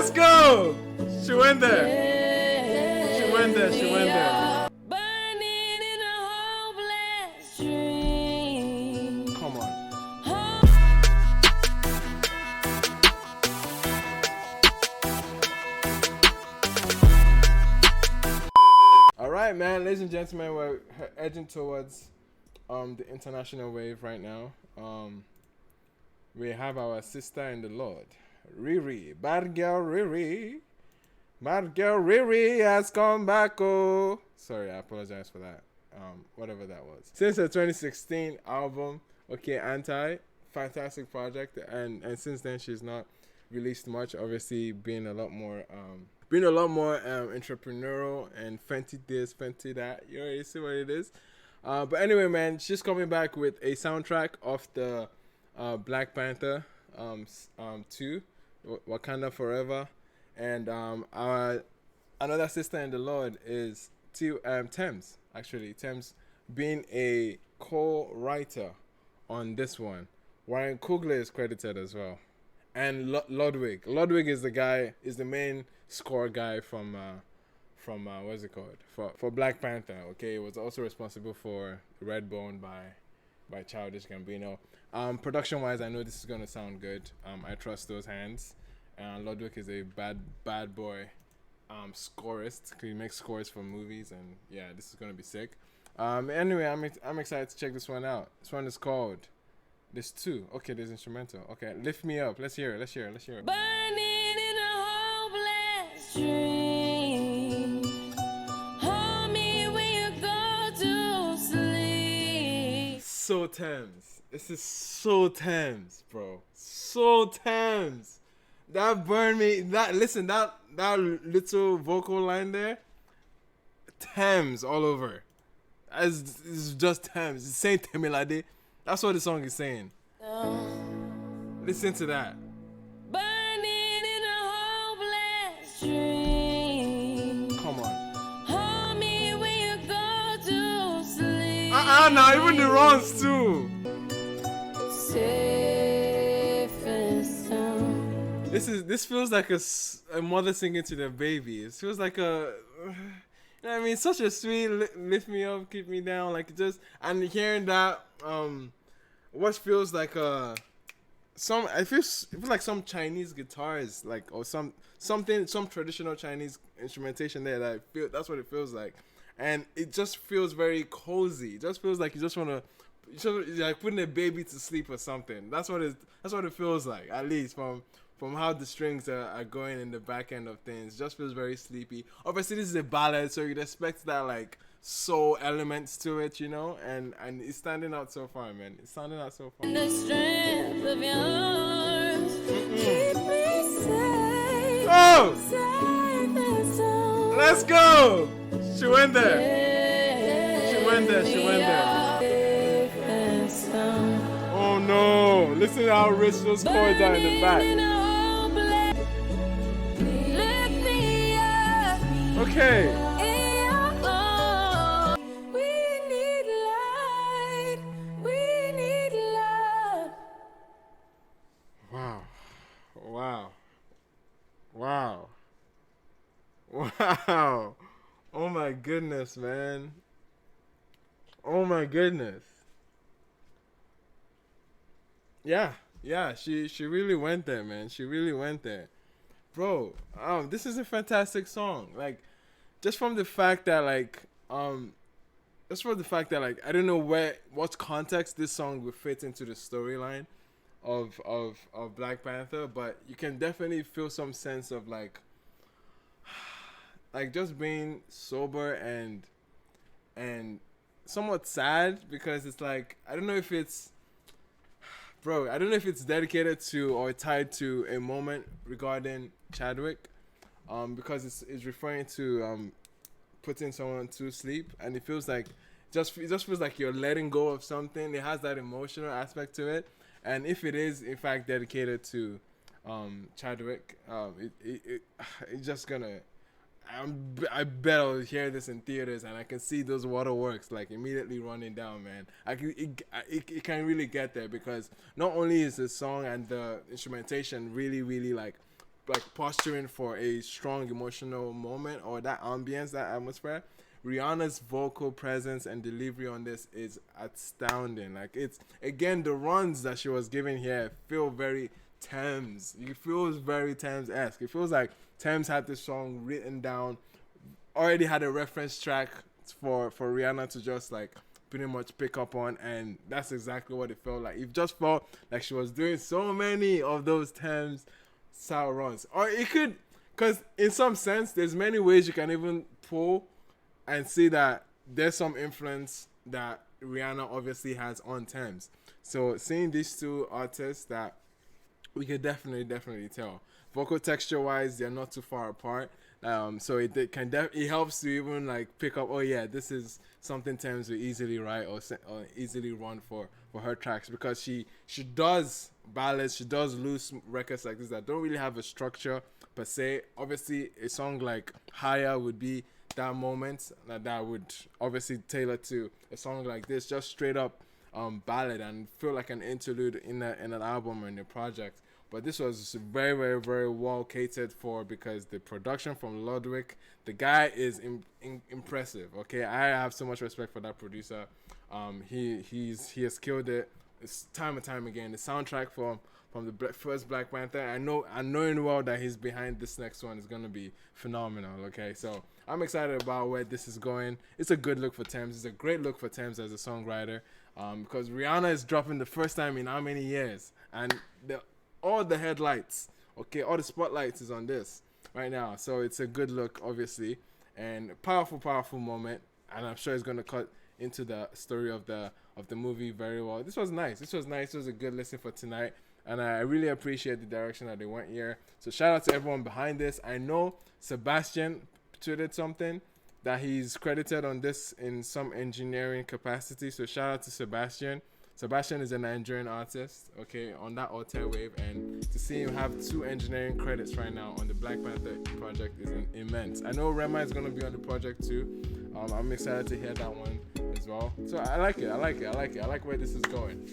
Let's go! She went there. She went there. She went there. Burning in a hopeless dream. Come on. All right, man, ladies and gentlemen, we're edging towards the international wave right now. We have our sister in the Lord, Riri, bad girl Riri. Bad girl Riri has come back. Oh, sorry, I apologize for that. Whatever that was. Since the 2016 album, Okay Anti, fantastic project, and since then she's not released much. Obviously, being a lot more entrepreneurial and Fenty this, Fenty that. You already see what it is. But anyway, man, she's coming back with a soundtrack of the Black Panther 2, Wakanda Forever. And our another sister in the Lord is Tems, actually. Tems being a co-writer on this one. Ryan Coogler is credited as well. And Ludwig. Ludwig is the main score guy from what's it called? For Black Panther, okay? He was also responsible for Redbone by Childish Gambino. Production-wise, I know this is going to sound good. I trust those hands. Ludwig is a bad boy scorist. He makes scores for movies, and yeah, this is gonna be sick. Anyway, I'm excited to check this one out. This one is called. There's two. Okay, there's instrumental. Okay, Lift Me Up. Let's hear it. Burning in a hopeless dream. Hold me when you go to sleep. So Tems. This is so Tems, bro. So Tems. That burned me. That little vocal line there, Tems all over. It's just Tems. It's saying Temilade. That's what the song is saying. Listen to that. Burning in a hopeless dream. Come on. Hold me when you go to sleep. Now even the runs too. Safe and sound. This feels like a mother singing to their baby. It feels like a, you know what I mean, such a sweet lift me up, keep me down, like just, and hearing that, what feels like it feels like some Chinese guitars, like, or some traditional Chinese instrumentation there. That's what it feels like, and it just feels very cozy. It just feels like you just wanna. You're like putting a baby to sleep or something. That's what it feels like, at least from how the strings are going in the back end of things. It just feels very sleepy. Obviously, this is a ballad, so you'd expect that like soul elements to it, you know, and it's standing out so far, man. It's standing out so far. The strength of your arms keep me safe. Oh! Safe and sound. Let's go! She went there. She went there. Safe and sound. Oh no! Listen to how rich those chords are in the back. Okay. We need light. We need love. Wow. Oh my goodness, man. Oh my goodness. Yeah, she really went there, man. She really went there. Bro, this is a fantastic song. Like, just from the fact that I don't know what context this song would fit into the storyline of Black Panther, but you can definitely feel some sense of like just being sober and somewhat sad, because it's like, I don't know if it's dedicated to or tied to a moment regarding Chadwick, because it's referring to putting someone to sleep, and it feels like it just feels like you're letting go of something. It has that emotional aspect to it, and if it is in fact dedicated to Chadwick, it's just gonna. I bet I'll hear this in theaters, and I can see those waterworks like immediately running down, man. It can really get there, because not only is the song and the instrumentation really, really like like posturing for a strong emotional moment or that ambience, that atmosphere. Rihanna's vocal presence and delivery on this is astounding. Like, it's again, the runs that she was giving here feel very Thames. It feels very Thames-esque. It feels like Thames had this song written down, already had a reference track for Rihanna to just like pretty much pick up on, and that's exactly what it felt like. It just felt like she was doing so many of those Thames style runs. Or it could, because in some sense, there's many ways you can even pull and see that there's some influence that Rihanna obviously has on Thames. So seeing these two artists, that we could definitely tell. Vocal texture wise, they're not too far apart. So it helps to even like pick up. Oh yeah, this is something Thames will easily write or easily run for her tracks, because she does ballads, she does loose records like this that don't really have a structure per se. Obviously, a song like Higher would be that moment that would obviously tailor to a song like this, just straight up ballad, and feel like an interlude in an album or in a project. But this was very well catered for, because the production from Ludwig, the guy is impressive. Okay, I have so much respect for that producer. He has killed it. It's time and time again. The soundtrack from the first Black Panther, I knowing well that he's behind this next one is gonna be phenomenal. Okay, so I'm excited about where this is going. It's a good look for Thames. It's a great look for Thames as a songwriter, because Rihanna is dropping the first time in how many years, and all the headlights, okay, all the spotlights is on this right now. So it's a good look, obviously, and powerful moment, and I'm sure it's gonna cut into the story of the movie very well. This was nice. It was a good listen for tonight, and I really appreciate the direction that they went here. So shout out to everyone behind this. I know Sebastian tweeted something that he's credited on this in some engineering capacity. So shout out to Sebastian. Sebastian is a Nigerian artist, okay, on that alter wave, and to see him have 2 engineering credits right now on the Black Panther project is immense. I know Rema is going to be on the project too. I'm excited to hear that one as well. So I like it. I like where this is going.